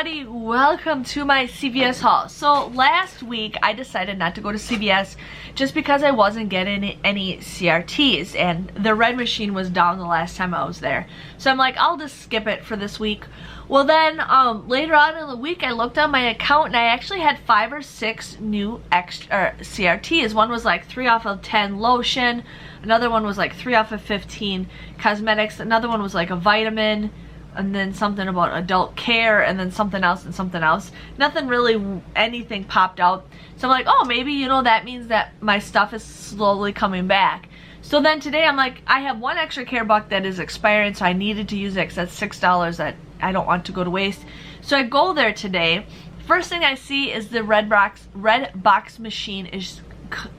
everybody, welcome to my CVS haul. So last week I decided not to go to CVS just because I wasn't getting any CRTs and the red machine was down the last time I was there. So I'm like, I'll just skip it for this week. Well then later on in the week I looked on my account and I actually had 5 or 6 new extra CRTs. One was like 3 off of 10 lotion, another one was like 3 off of 15 cosmetics, another one was like a vitamin, and then something about adult care, and then something else and something else. Nothing really, anything popped out. So I'm like, oh, maybe, you know, that means that my stuff is slowly coming back. So then today I'm like, I have 1 extra care buck that is expiring, so I needed to use it because that's $6 that I don't want to go to waste. So I go there today. First thing I see is the red box machine is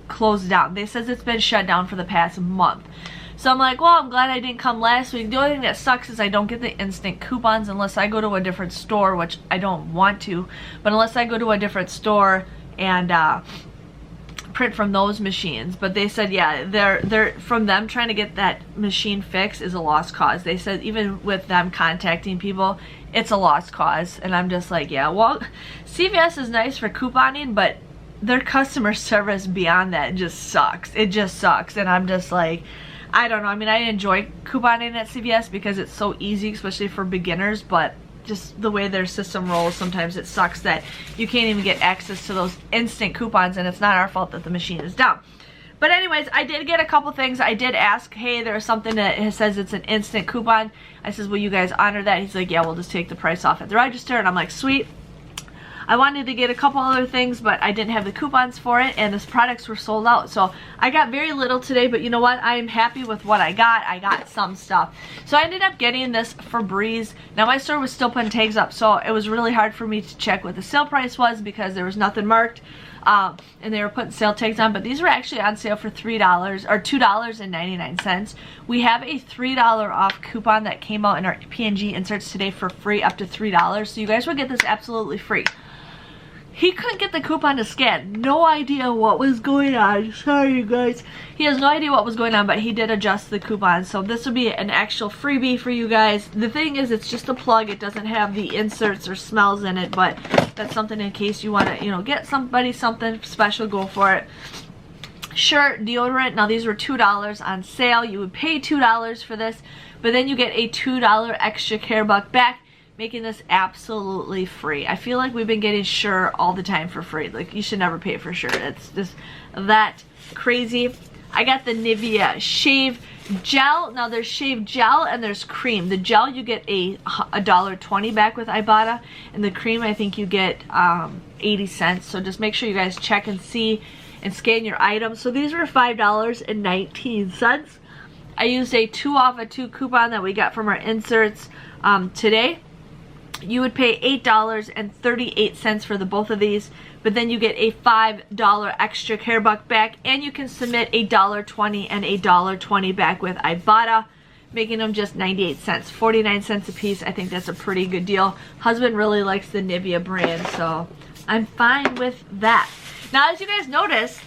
closed down. They says it's been shut down for the past month. So I'm like, well, I'm glad I didn't come last week. The only thing that sucks is I don't get the instant coupons unless I go to a different store, which I don't want to. But unless I go to a different store and print from those machines. But they said, yeah, they're from them trying to get that machine fixed is a lost cause. They said even with them contacting people, it's a lost cause. And I'm just like, yeah, well, CVS is nice for couponing, but their customer service beyond that just sucks. It just sucks. And I'm just like, I don't know. I mean, I enjoy couponing at CVS because it's so easy, especially for beginners, but just the way their system rolls, sometimes it sucks that you can't even get access to those instant coupons, and it's not our fault that the machine is down. But anyways, I did get a couple things. I did ask, hey, there's something that says it's an instant coupon. I says, will you guys honor that? He's like, yeah, we'll just take the price off at the register. And I'm like, sweet. I wanted to get a couple other things, but I didn't have the coupons for it, and the products were sold out. So I got very little today, but you know what? I am happy with what I got. I got some stuff. So I ended up getting this Febreze. Now my store was still putting tags up, so it was really hard for me to check what the sale price was because there was nothing marked. And they were putting sale tags on, but these were actually on sale for $3 or $2.99. We have a $3 off coupon that came out in our P&G inserts today for free, up to $3. So you guys will get this absolutely free. He couldn't get the coupon to scan. No idea what was going on. Sorry, you guys. He has no idea what was going on, but he did adjust the coupon. So this will be an actual freebie for you guys. The thing is, it's just a plug. It doesn't have the inserts or smells in it, but that's something in case you want to, you know, get somebody something special, go for it. Shirt, deodorant. Now these were $2 on sale. You would pay $2 for this, but then you get a $2 extra care buck back, making this absolutely free. I feel like we've been getting Sure all the time for free. Like, you should never pay for Sure. It's just that crazy. I got the Nivea shave gel. Now there's shave gel and there's cream. The gel you get a $1.20 back with Ibotta, and the cream I think you get 80 cents. So just make sure you guys check and see and scan your items. So these were $5.19. I used a 2 off of 2 coupon that we got from our inserts today. You would pay $8.38 for the both of these, but then you get a $5 extra care buck back, and you can submit a $1.20 and a $1.20 back with Ibotta, making them just 98 cents, 49 cents a piece. I think that's a pretty good deal. Husband really likes the Nivea brand, so I'm fine with that. Now, as you guys notice,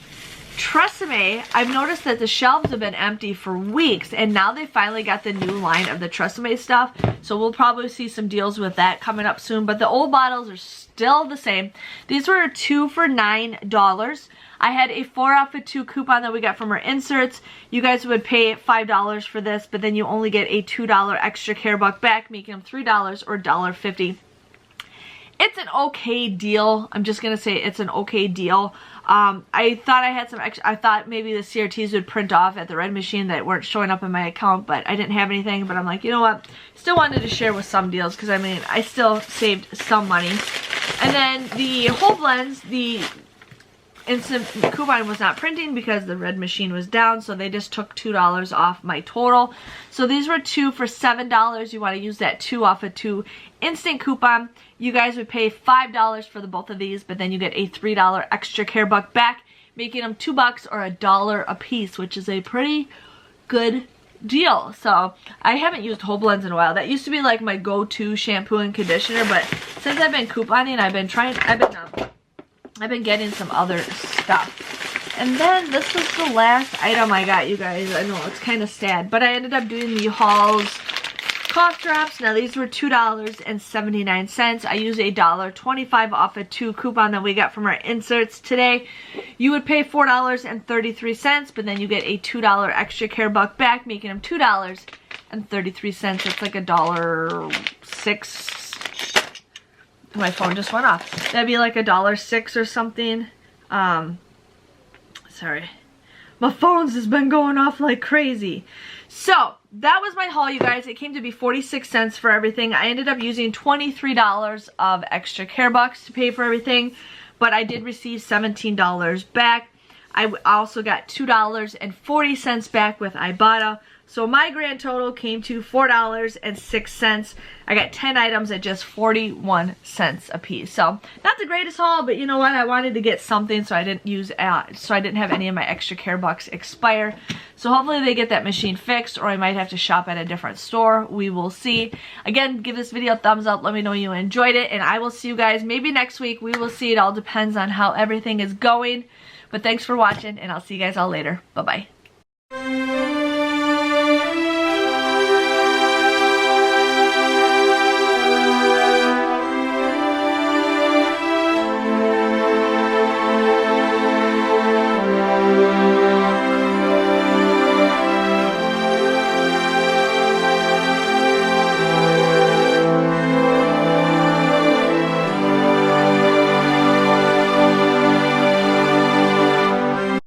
Tresemme, I've noticed that the shelves have been empty for weeks, and now they finally got the new line of the Tresemme stuff, so we'll probably see some deals with that coming up soon, but the old bottles are still the same. These were 2 for $9. I had a 4 off of 2 coupon that we got from our inserts. You guys would pay $5 for this, but then you only get a $2 extra care buck back, making them $3 or $1.50. It's an okay deal. I'm just gonna say it's an okay deal. I thought I had some extra. I thought maybe the CRTs would print off at the red machine that weren't showing up in my account, but I didn't have anything. But I'm like, you know what? Still wanted to share with some deals because I mean, I still saved some money. And then the whole blends, the instant coupon was not printing because the red machine was down, so they just took $2 off my total. So these were 2 for $7. You want to use that 2 off of 2 instant coupon. You guys would pay $5 for the both of these, but then you get a $3 extra care buck back, making them $2 or $1 a piece, which is a pretty good deal. So I haven't used whole blends in a while. That used to be like my go-to shampoo and conditioner, but since I've been couponing, I've been getting some other stuff. And then this was the last item I got, you guys. I know it's kind of sad, but I ended up doing the hauls cough drops. Now these were $2.79. I used a $1.25 off a 2 coupon that we got from our inserts today. You would pay $4.33, but then you get a $2 extra care buck back, making them $2.33. It's like $1.06. My phone just went off. That'd be like $1.06 or something. Sorry. My phone's just been going off like crazy. So, that was my haul, you guys. It came to be 46 cents for everything. I ended up using $23 of extra care bucks to pay for everything, but I did receive $17 back. I also got $2.40 back with Ibotta. So my grand total came to $4.06. I got 10 items at just 41 cents a piece. So not the greatest haul, but you know what? I wanted to get something, so I didn't have any of my extra care bucks expire. So hopefully they get that machine fixed, or I might have to shop at a different store. We will see. Again, give this video a thumbs up. Let me know you enjoyed it, and I will see you guys maybe next week. We will see. It all depends on how everything is going. But thanks for watching, and I'll see you guys all later. Bye-bye.